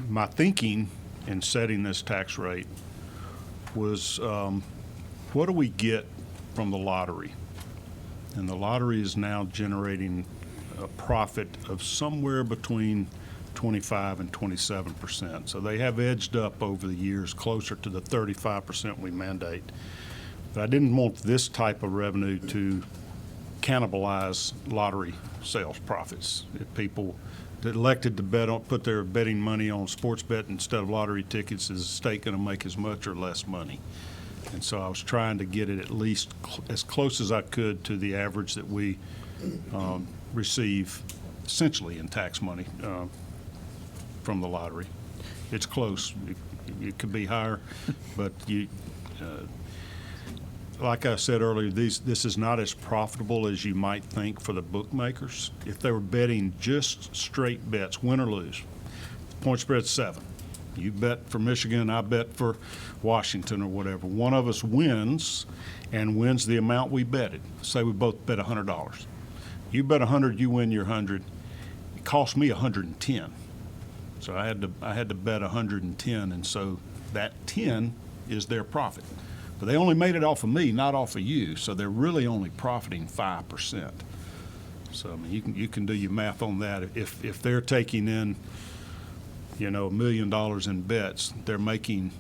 My thinking in setting this tax rate was, what do we get from the lottery? And the lottery is now generating a profit of somewhere between 25 and 27%. So they have edged up over the years closer to the 35% we mandate. But I didn't want this type of revenue to cannibalize lottery sales profits. If people that elected to put their betting money on sports bet instead of lottery tickets, is the state going to make as much or less money? And so I was trying to get it at least as close as I could to the average that we receive essentially in tax money from the lottery. It's close. It could be higher, but like I said earlier, this is not as profitable as you might think for the bookmakers. If they were betting just straight bets, win or lose, point spread's 7. You bet for Michigan, I bet for Washington or whatever. One of us wins and wins the amount we betted. Say we both bet $100. You bet 100, you win your 100. It cost me 110. So I had to bet 110, and so that 10 is their profit. But they only made it off of me, not off of you, so they're really only profiting 5%. So I mean, you can do your math on that. If they're taking in, $1 million in bets, they're making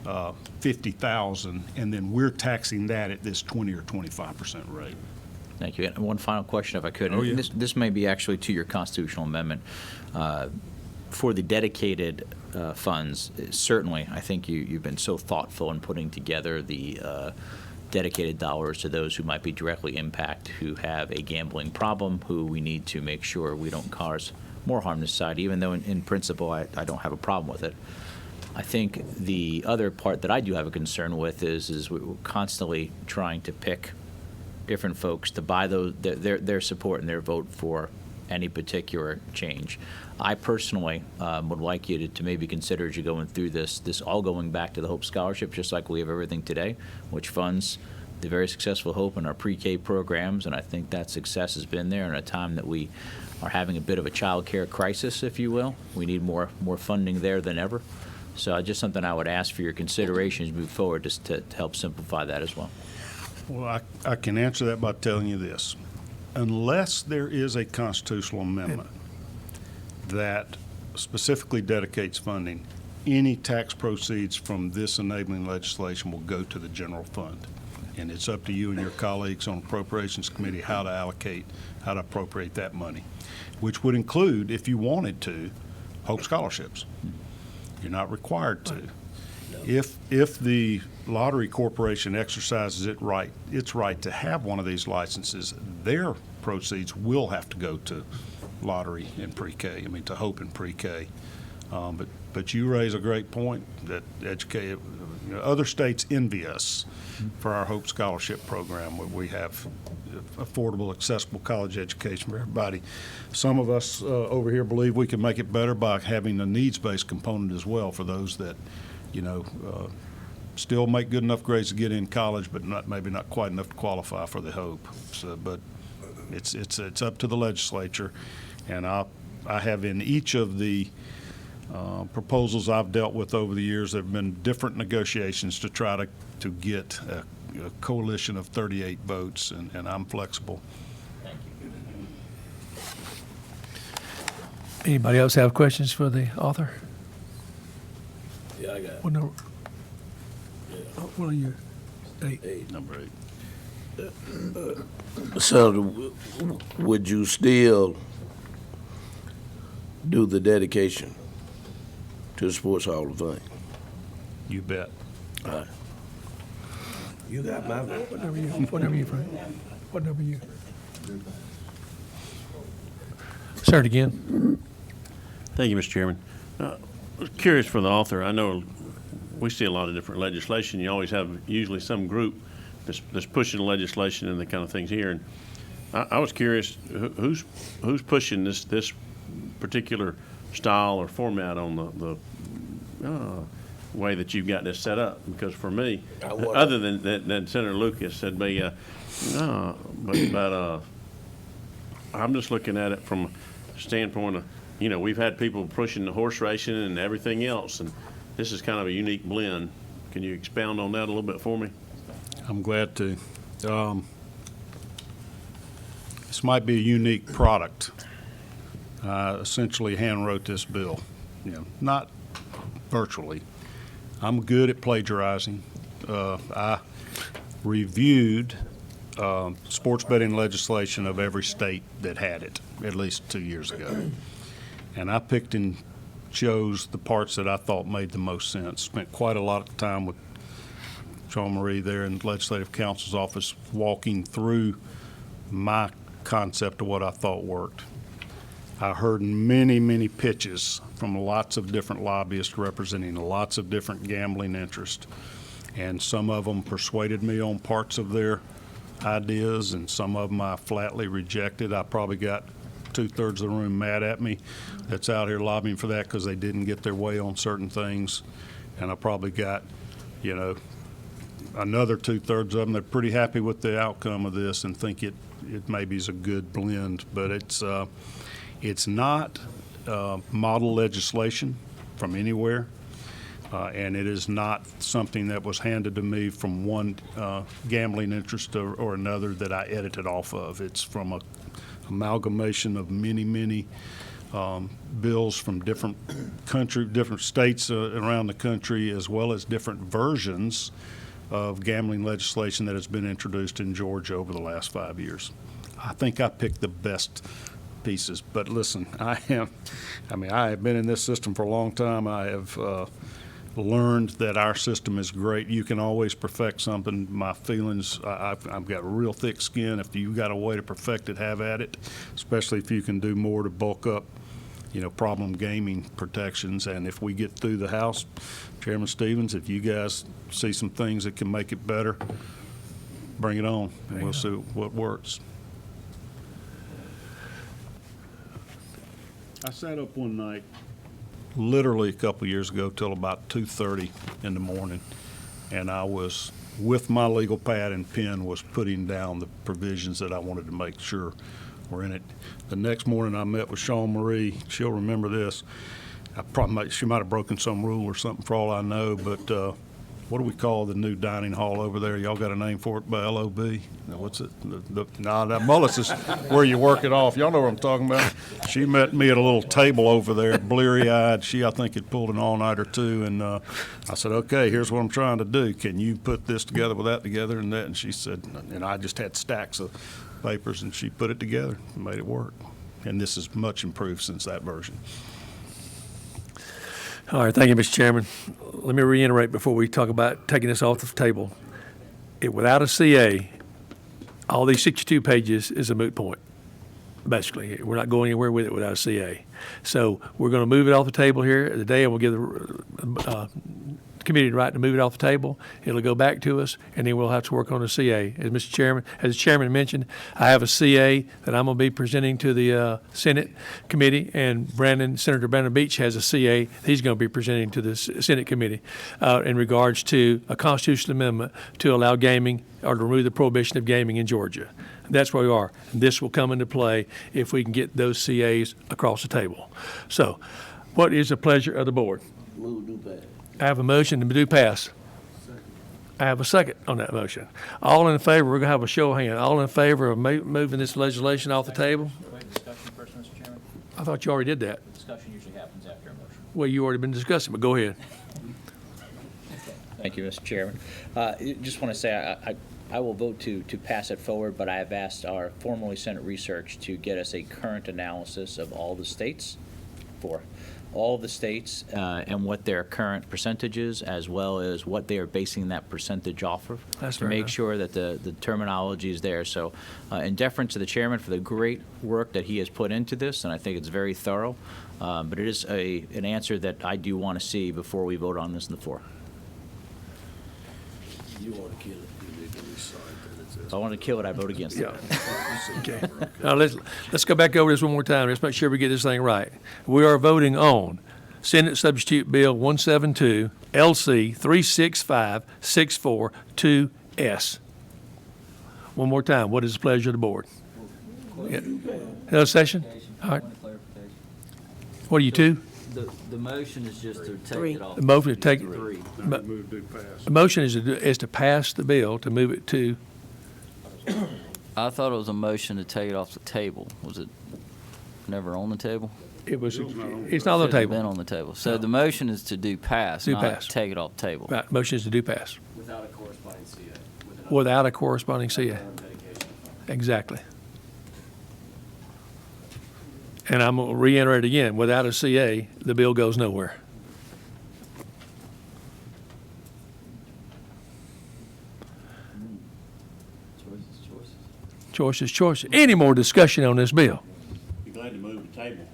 $50,000, and then we're taxing that at this 20 or 25% rate. Thank you. And one final question, if I could. Oh, yeah. This may be actually to your constitutional amendment. For the dedicated funds, certainly, I think you've been so thoughtful in putting together the dedicated dollars to those who might be directly impacted, who have a gambling problem, who we need to make sure we don't cause more harm to society, even though in principle I don't have a problem with it. I think the other part that I do have a concern with is we're constantly trying to pick different folks to buy their support and their vote for any particular change. I personally would like you to maybe consider, as you're going through this all going back to the Hope Scholarship, just like we have everything today, which funds the very successful Hope in our pre-K programs, and I think that success has been there in a time that we are having a bit of a child care crisis, if you will. We need more funding there than ever. So just something I would ask for your consideration as we move forward, just to help simplify that as well. Well, I can answer that by telling you this. Unless there is a constitutional amendment that specifically dedicates funding, any tax proceeds from this enabling legislation will go to the general fund. And it's up to you and your colleagues on Appropriations Committee how to appropriate that money, which would include, if you wanted to, Hope Scholarships. You're not required to. If the Lottery Corporation exercises its right to have one of these licenses, their proceeds will have to go to lottery and pre-K, to Hope and pre-K. But you raise a great point that other states envy us for our Hope Scholarship program, where we have affordable, accessible college education for everybody. Some of us over here believe we can make it better by having a needs-based component as well for those that, still make good enough grades to get in college, but maybe not quite enough to qualify for the Hope. So, but it's up to the legislature, and I have in each of the proposals I've dealt with over the years, there have been different negotiations to try to get a coalition of 38 votes, and I'm flexible. Anybody else have questions for the author? Yeah, I got it. What number? What are you? 8. Number 8. Senator, would you still do the dedication to the Sports Hall of Fame? You bet. All right. You got my vote. What number you, Frank? What number you? Say it again. Thank you, Mr. Chairman. I was curious for the author. I know we see a lot of different legislation. You always have usually some group that's pushing legislation and the kind of things here. And I was curious, who's pushing this particular style or format on the way that you've got this set up? Because for me, other than Senator Lucas said, but I'm just looking at it from a standpoint of, we've had people pushing the horse racing and everything else, and this is kind of a unique blend. Can you expound on that a little bit for me? I'm glad to. This might be a unique product. I essentially hand-wrote this bill, not virtually. I'm good at plagiarizing. I reviewed sports betting legislation of every state that had it, at least 2 years ago. And I picked and chose the parts that I thought made the most sense. Spent quite a lot of time with Sean Marie there in the Legislative Counsel's office walking through my concept of what I thought worked. I heard many, many pitches from lots of different lobbyists representing lots of different gambling interests. And some of them persuaded me on parts of their ideas, and some of them I flatly rejected. I probably got 2/3 of the room mad at me that's out here lobbying for that because they didn't get their way on certain things. And I probably got, another 2/3 of them that are pretty happy with the outcome of this and think it maybe is a good blend. But it's not model legislation from anywhere. And it is not something that was handed to me from one gambling interest or another that I edited off of. It's from a amalgamation of many, many bills from different states around the country, as well as different versions of gambling legislation that has been introduced in Georgia over the last 5 years. I think I picked the best pieces. But listen, I have been in this system for a long time. I have learned that our system is great. You can always perfect something. My feelings, I've got real thick skin. If you got a way to perfect it, have at it, especially if you can do more to bulk up, problem gaming protections. And if we get through the House, Chairman Stevens, if you guys see some things that can make it better, bring it on, and we'll see what works. I sat up one night, literally a couple years ago, till about 2:30 in the morning, and I was, with my legal pad and pen, was putting down the provisions that I wanted to make sure were in it. The next morning, I met with Sean Marie. She'll remember this. She might have broken some rule or something for all I know, but what do we call the new dining hall over there? Y'all got a name for it by LOB? No, what's it? That Mullis is where you work it off. Y'all know what I'm talking about. She met me at a little table over there, bleary-eyed. She, I think, had pulled an all-night or two, and I said, okay, here's what I'm trying to do. Can you put this together with that together and that? And she said, and I just had stacks of papers, and she put it together and made it work. And this is much improved since that version. All right, thank you, Mr. Chairman. Let me reiterate before we talk about taking this off the table. Without a CA, all these 62 pages is a moot point, basically. We're not going anywhere with it without a CA. So we're going to move it off the table here today, and we'll give the committee the right to move it off the table. It'll go back to us, and then we'll have to work on the CA. As the chairman mentioned, I have a CA that I'm going to be presenting to the Senate committee, and Senator Brandon Beach has a CA he's going to be presenting to the Senate committee in regards to a constitutional amendment to allow gaming or to remove the prohibition of gaming in Georgia. That's where we are. This will come into play if we can get those CAs across the table. So, what is the pleasure of the board? Move to pass. I have a motion to do pass. I have a second on that motion. All in favor, we're going to have a show of hands. All in favor of moving this legislation off the table? Wait, discussion first, Mr. Chairman? I thought you already did that. Discussion usually happens after a motion. Well, you already been discussing, but go ahead. Thank you, Mr. Chairman. Just want to say I will vote to pass it forward, but I have asked our formerly Senate research to get us a current analysis of all the states and what their current percentage is, as well as what they are basing that percentage off of. That's to fair make enough. sure that the terminology is there. So in deference to the chairman for the great work that he has put into this, and I think it's very thorough, but it is an answer that I do want to see before we vote on this on the floor. You want to kill it. If I want to kill it, I vote against it. Okay. Now, let's go back over this one more time. Let's make sure we get this thing right. We are voting on Senate Substitute Bill 172, LC 365642S. One more time. What is the pleasure of the board? Another session? All right. Point of clarification. What are you, two? The motion is just to Three. take it off. The motion to take, Three. the motion is to pass the bill, to move it to I thought it was a motion to take it off the table. Was it never on the table? It's not on the Shouldn't have been table. on the table. So the motion is to do pass, Do not pass. take it off the table. Right, motion is to do pass. Without a corresponding CA. Without a corresponding CA. Exactly. And I'm going to reiterate again, without a CA, the bill goes nowhere. Choice is choice. Any more discussion on this bill? Be glad to move the table.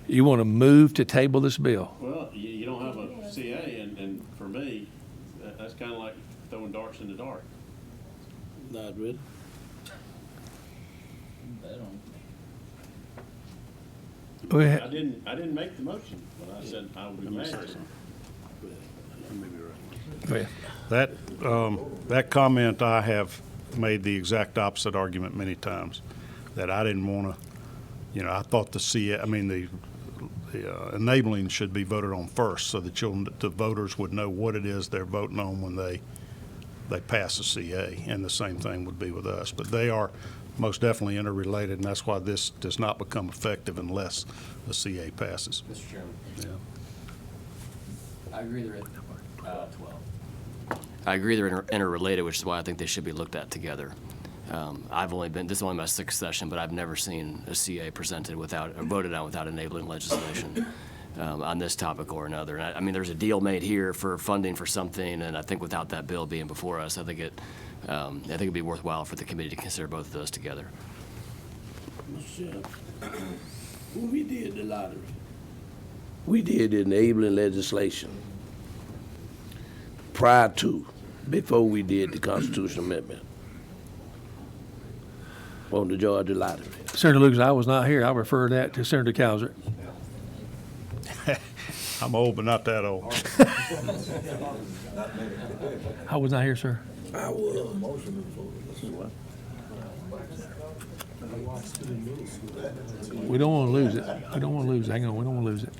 You want to move to table this bill? Well, you don't have a CA, and for me, that's kind of like throwing darts in the dark. Not really. I didn't make the motion, but I said I would be glad to. Go ahead. That comment, I have made the exact opposite argument many times, that I didn't want to, I thought the enabling should be voted on first, so that the voters would know what it is they're voting on when they pass a CA, and the same thing would be with us. But they are most definitely interrelated, and that's why this does not become effective unless the CA passes. Mr. Chairman. Yeah. I agree they're interrelated, which is why I think they should be looked at together. This is only my sixth session, but I've never seen a CA presented or voted on without enabling legislation on this topic or another. And I mean, there's a deal made here for funding for something, and I think without that bill being before us, I think it'd be worthwhile for the committee to consider both of those together. When we did the lottery, we did enabling legislation before we did the constitutional amendment on the Georgia lottery. Senator Lucas, I was not here. I refer that to Senator Cowser. I'm old, but not that old. I was not here, sir. I was. We don't want to lose it. We don't want to lose it. Hang on, we don't want to lose it.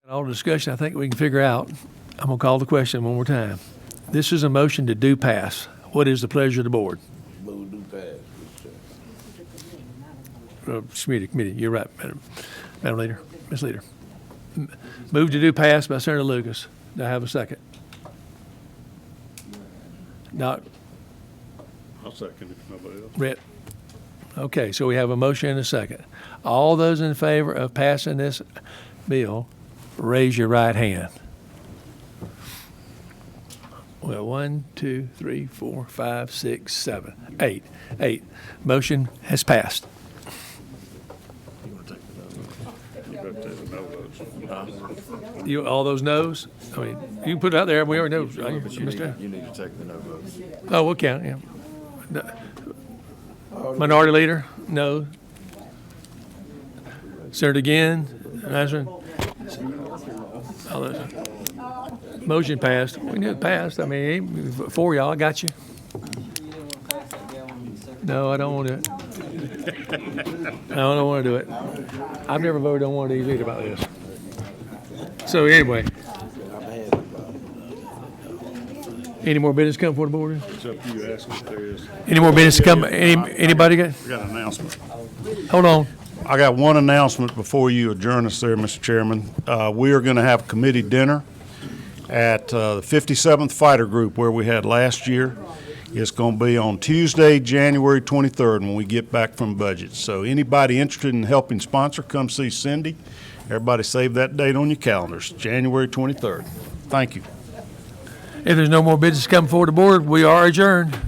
All the discussion I think we can figure out. I'm going to call the question one more time. This is a motion to do pass. What is the pleasure of the board? Move to pass, Mr. Committee, you're right, Madam Leader, Ms. Leader. Move to do pass by Senator Lucas. Do I have a second? Not I'll second it, nobody else. Brett. Okay, so we have a motion and a second. All those in favor of passing this bill, raise your right hand. Well, 1, 2, 3, 4, 5, 6, 7, 8. 8. Motion has passed. All those no's? I mean, you can put it out there. We already know. You need to take the no votes. Oh, we'll count, yeah. Minority Leader? No. Senator again? Answering? All those. Motion passed. We knew it passed. I mean, for y'all, I got you. No, I don't want to do it. No, I don't want to do it. I've never voted on one of these either about this. So anyway. Any more business come before the board? It's up to you, ask if there is. Any more business come? Anybody got? We got an announcement. Hold on. I got one announcement before you adjourn us there, Mr. Chairman. We are going to have a committee dinner at the 57th Fighter Group where we had last year. It's going to be on Tuesday, January 23rd, when we get back from budget. So anybody interested in helping sponsor, come see Cindy. Everybody save that date on your calendars, January 23rd. Thank you. If there's no more business coming forward the board, we are adjourned.